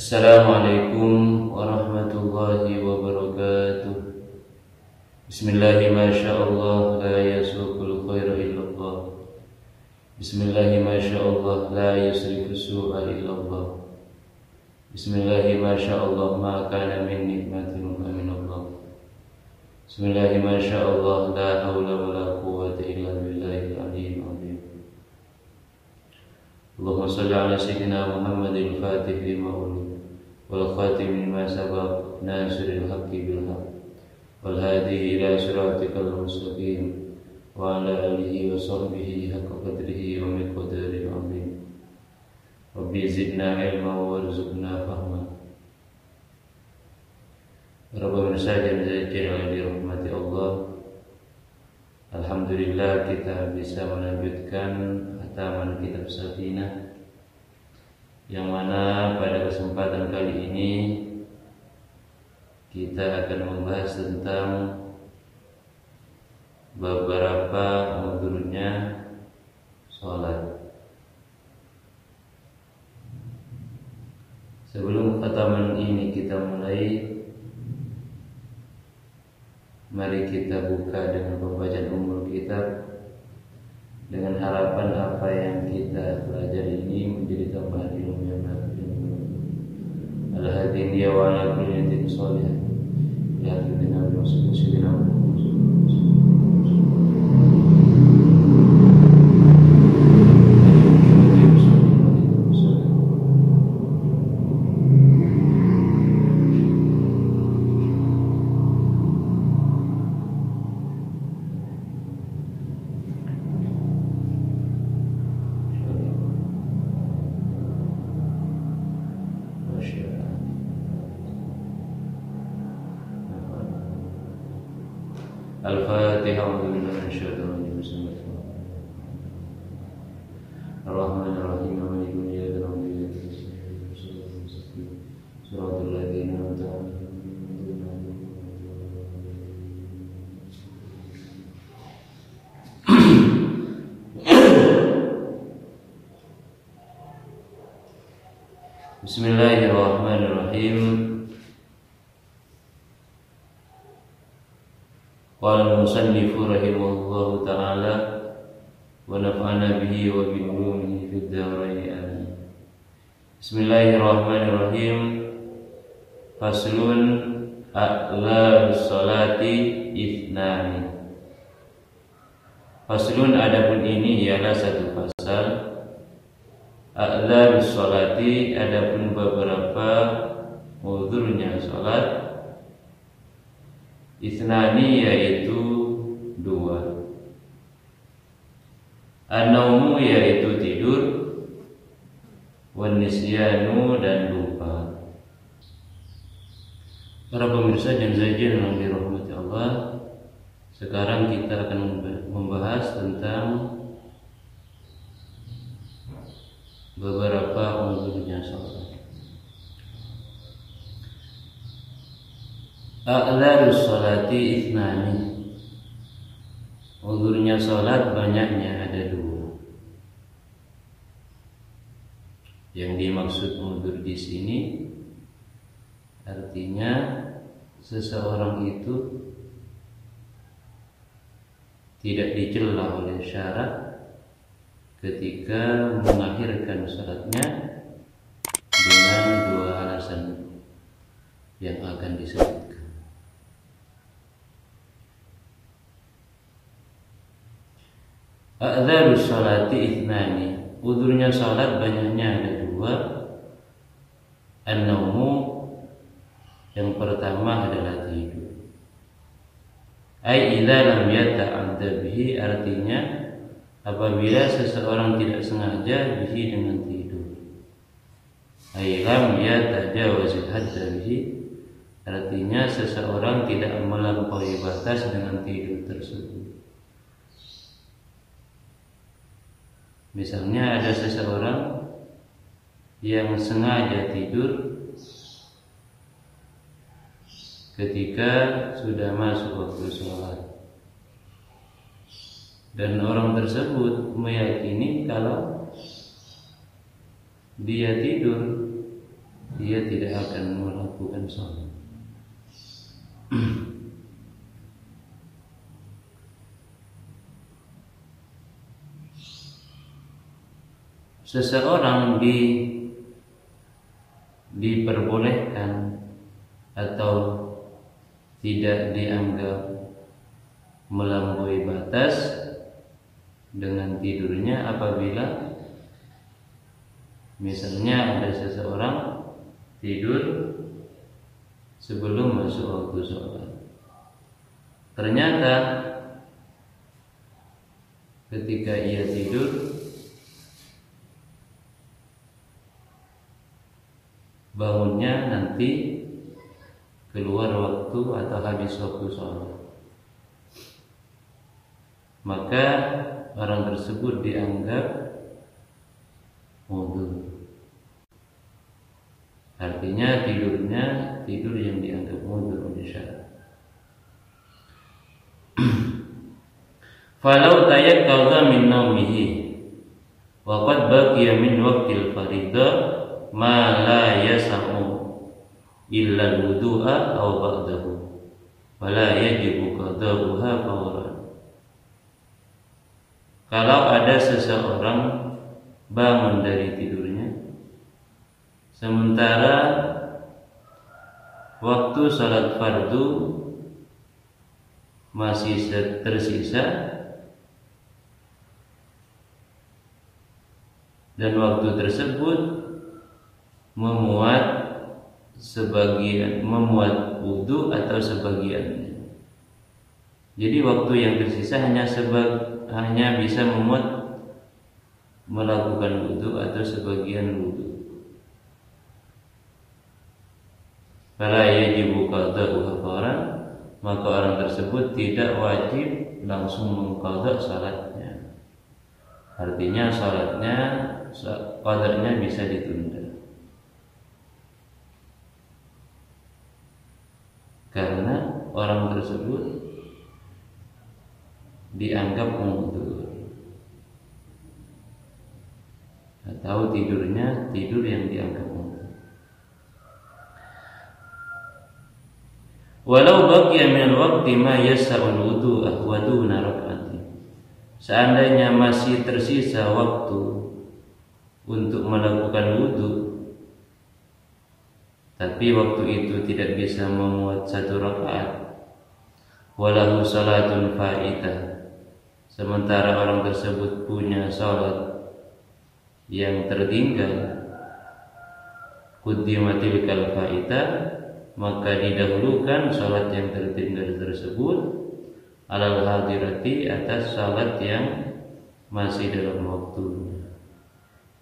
Assalamualaikum warahmatullahi wabarakatuh. Bismillahi masyaallah la yasuqul khaira illallah. Bismillahi masyaallah la yusrifu su'a illallah. Bismillahi masyaallah ma kana min nikmatin fa min Allah. Bismillahi masyaallah la haula wala quwwata illa billahil aliyyil azim. Allahumma shalli ala sayyidina Muhammadil fatih lima ulil wal khatim lima sabaq nasiril haqqi bil haqq wal hadi ila siratikal mustaqim wa ala alihi wa sahbihi haqqa qadrihi wa miqdaril azim. Rabbi zidna ilma warzuqna fahma. Rabbana sajana jalla di rahmati Allah. Alhamdulillah kita bisa melanjutkan khataman kitab Safinah, yang mana pada kesempatan kali ini kita akan membahas tentang beberapa mudurnya sholat. Sebelum khataman ini kita mulai, mari kita buka dengan pembacaan umul kitab, dengan harapan apa yang kita pelajari ini menjadi tambahan ilmu yang nafi. Al-hadin dia wa ala kulli niyatin shalihah. Ya dengan muslimina. Al-Fatihah. A'udzubillahi minasyaitonir rajim. Ar-Rahmanir Rahim. Maliki yaumiddin. Shiratal ladzina an'amta 'alaihim. Bismillahirrahmanirrahim. Qala al-musannifu rahimahullahu ta'ala wa nafa'ana bihi wa bi ulumihi fid dharain amin. Bismillahirrahmanirrahim. Faslun a'la sholati ithnani. Faslun, adapun ini ialah satu pasal. A'la sholati, adapun beberapa udhurnya sholat. Ithnani, yaitu dua. An-naumu, yaitu tidur. Wan nisyanu, dan lupa. Para pemirsa dan sajian yang dirahmati Allah, sekarang kita akan membahas tentang beberapa udhurnya sholat. A'larus sholati ithnani. Udhurnya sholat banyaknya ada dua. Yang dimaksud udhur di sini artinya seseorang itu tidak dicela oleh syarat ketika mengakhirkan sholatnya dengan dua alasan yang akan disebutkan. A'dzarus sholati ithnani. Udhurnya sholat banyaknya ada dua. An-naumu, yang pertama adalah tidur. Ai idza lam yata'adda bihi, artinya apabila seseorang tidak sengaja bihi, dengan tidur. Ai lam yatajawazil hadda bihi, artinya seseorang tidak melampaui batas dengan tidur tersebut. Misalnya ada seseorang yang sengaja tidur ketika sudah masuk waktu sholat, dan orang tersebut meyakini kalau dia tidur dia tidak akan melakukan sholat. Seseorang diperbolehkan atau tidak dianggap melampaui batas dengan tidurnya apabila misalnya ada seseorang tidur sebelum masuk waktu sholat. Ternyata ketika ia tidur bangunnya nanti keluar waktu atau habis waktu sholat, maka orang tersebut dianggap wudu. Artinya tidurnya tidur yang dianggap wudu oleh syariat. Falau tayaqqadha min naumihi wa qad baqiya min waqtil fariidah ma la yas'u illa al-wudu'a aw ba'dahu wa la yajibu qada'uha fawran. Kalau ada seseorang bangun dari tidurnya sementara waktu salat fardu masih tersisa dan waktu tersebut memuat wudu atau sebagiannya. Jadi waktu yang tersisa hanya bisa memuat melakukan wudu atau sebagian wudu. Fala yajibu qada'uha fawran, maka orang tersebut tidak wajib langsung mengqadha salatnya. Artinya salatnya qadarnya bisa ditunda. Karena orang tersebut dianggap mundur atau tidurnya tidur yang dianggap mundur. Walau baqiya min al-waqti ma yas'ul wudu'a wa duna rak'atin. Seandainya masih tersisa waktu untuk melakukan wudu, tapi waktu itu tidak bisa memuat satu rakaat, walahu salatun fa'idah, sementara orang tersebut punya salat yang tertinggal, quddimatil kal fa'idah, maka didahulukan salat yang tertinggal tersebut alal hadirati, atas salat yang masih dalam waktunya.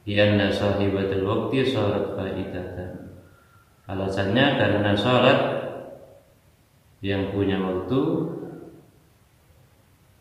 Lianna sahibatul waqti salat fa'idatan. Alasannya karena salat yang punya waktu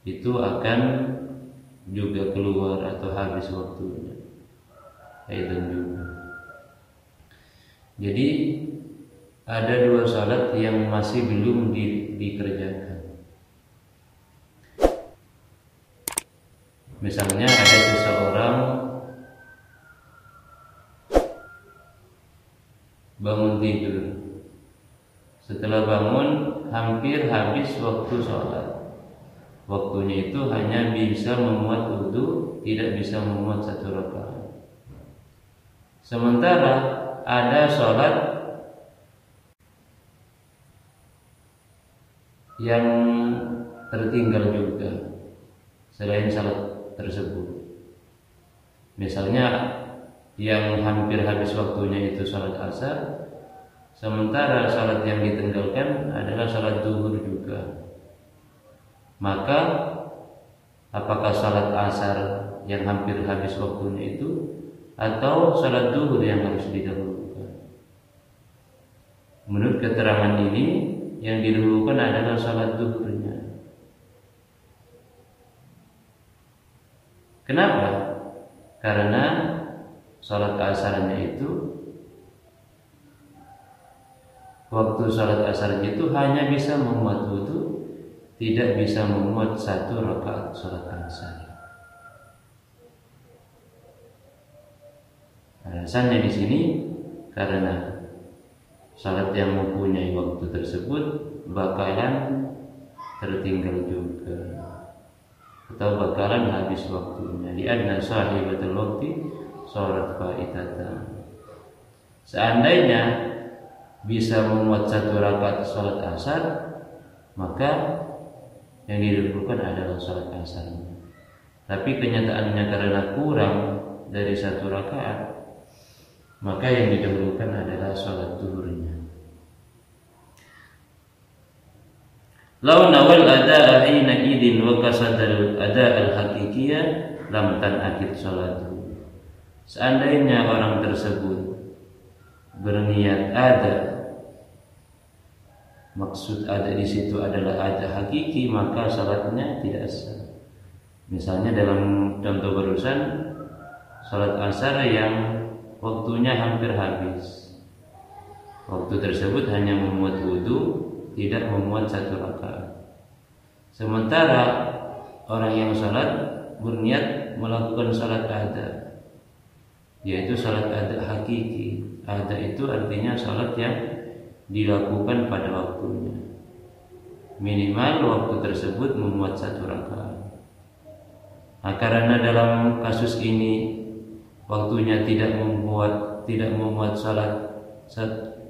itu akan juga keluar atau habis waktunya. Aidan juga. Jadi ada dua salat yang masih belum dikerjakan. Misalnya ada seseorang bangun tidur, setelah bangun hampir habis waktu sholat. Waktunya itu hanya bisa memuat wudu, tidak bisa memuat satu rakaat. Sementara ada sholat yang tertinggal juga selain sholat tersebut. Misalnya yang hampir habis waktunya itu salat asar, sementara salat yang ditinggalkan adalah salat zuhur juga. Maka apakah salat asar yang hampir habis waktunya itu atau salat zuhur yang harus didahulukan? Menurut keterangan ini yang didahulukan adalah salat zuhurnya. Kenapa? Karena salat asarnya itu, waktu salat asarnya itu hanya bisa memuat wudu, tidak bisa memuat satu rakaat salat asar. Alasannya di sini karena salat yang mempunyai waktu tersebut bakalan tertinggal juga atau bakalan habis waktunya. Li'anna sahibatul waqti sharat faitatan. Seandainya bisa memuat 1 rakaat salat asar, maka yang didahulukan adalah salat asarnya. Tapi kenyataannya karena kurang dari 1 rakaat, maka yang didahulukan adalah salat zuhurnya. Lau nawal ada hina idin wa kasadal ada al hakikiyah lam tanakid salatu. Seandainya orang tersebut berniat ada, maksud ada di situ adalah ada hakiki, maka salatnya tidak sah. Misalnya dalam contoh barusan, salat asar yang waktunya hampir habis. Waktu tersebut hanya memuat wudu, tidak memuat 1 rakaat. Sementara orang yang salat berniat melakukan salat ada, yaitu salat ada hakiki. Ada itu artinya salat yang dilakukan pada waktunya. Minimal waktu tersebut memuat 1 rakaat. Nah, karena dalam kasus ini waktunya tidak memuat salat,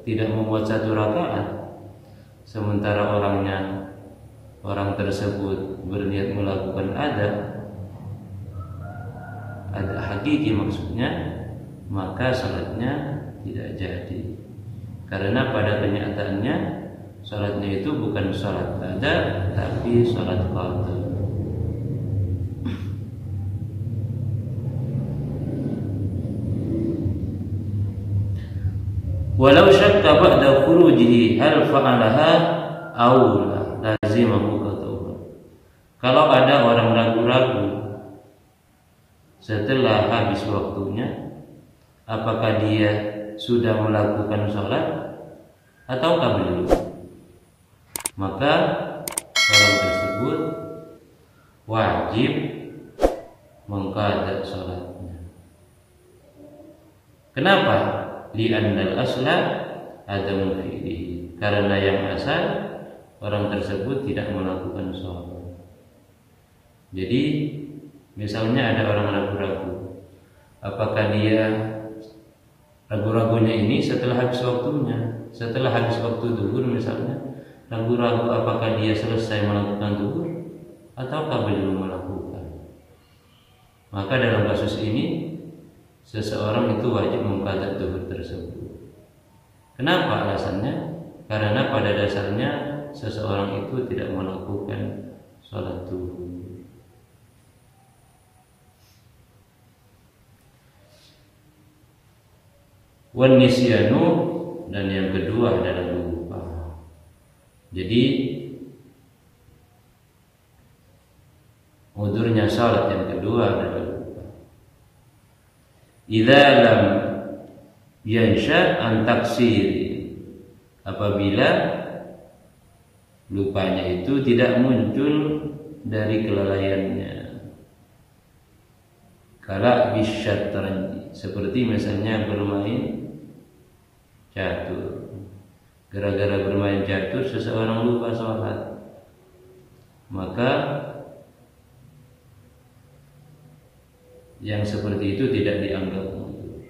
tidak memuat 1 rakaat, sementara orang tersebut berniat melakukan ada hakiki maksudnya, maka salatnya tidak jadi. Karena pada kenyataannya salatnya itu bukan salat ada, tapi salat qadha. Walau syakka ba'da khurujihi hal fa'alaha aw lazimahu qadha. Kalau ada orang ragu-ragu setelah habis waktunya, apakah dia sudah melakukan sholat ataukah belum, maka orang tersebut wajib mengqadha sholatnya. Kenapa? Li'annal asla adamu fi'lihi. Karena yang asal orang tersebut tidak melakukan sholat. Jadi misalnya ada orang ragu-ragu, apakah dia ragu-ragunya ini setelah habis waktunya, setelah habis waktu zuhur misalnya, ragu-ragu apakah dia selesai melakukan zuhur ataukah belum melakukan. Maka dalam kasus ini seseorang itu wajib mengqadha zuhur tersebut. Kenapa alasannya? Karena pada dasarnya seseorang itu tidak melakukan sholat zuhur. Wan nisyanu, dan yang kedua adalah lupa. Jadi udurnya salat yang kedua adalah lupa. Idza lam yansha an taksiri, apabila lupanya itu tidak muncul dari kelalaiannya. Kala bisyatranji, seperti misalnya bermain catur. Gara-gara bermain catur seseorang lupa sholat, maka yang seperti itu tidak dianggap mudur.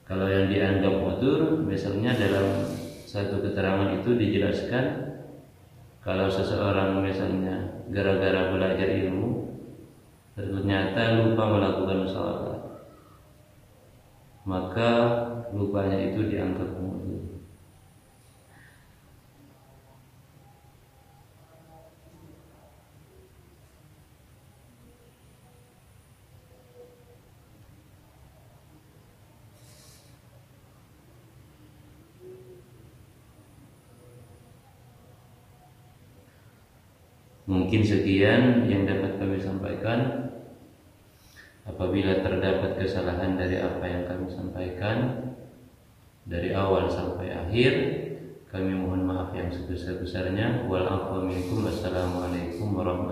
Kalau yang dianggap mudur, misalnya dalam satu keterangan itu dijelaskan, kalau seseorang misalnya gara-gara belajar ilmu ternyata lupa melakukan sholat, maka lupanya itu dianggap mudur. Mungkin sekian yang dapat kami sampaikan. Apabila terdapat kesalahan dari apa yang kami sampaikan dari awal sampai akhir, kami mohon maaf yang sebesar-besarnya. Wal afwa minkum. Wassalamualaikum warahmatullahi wabarakatuh.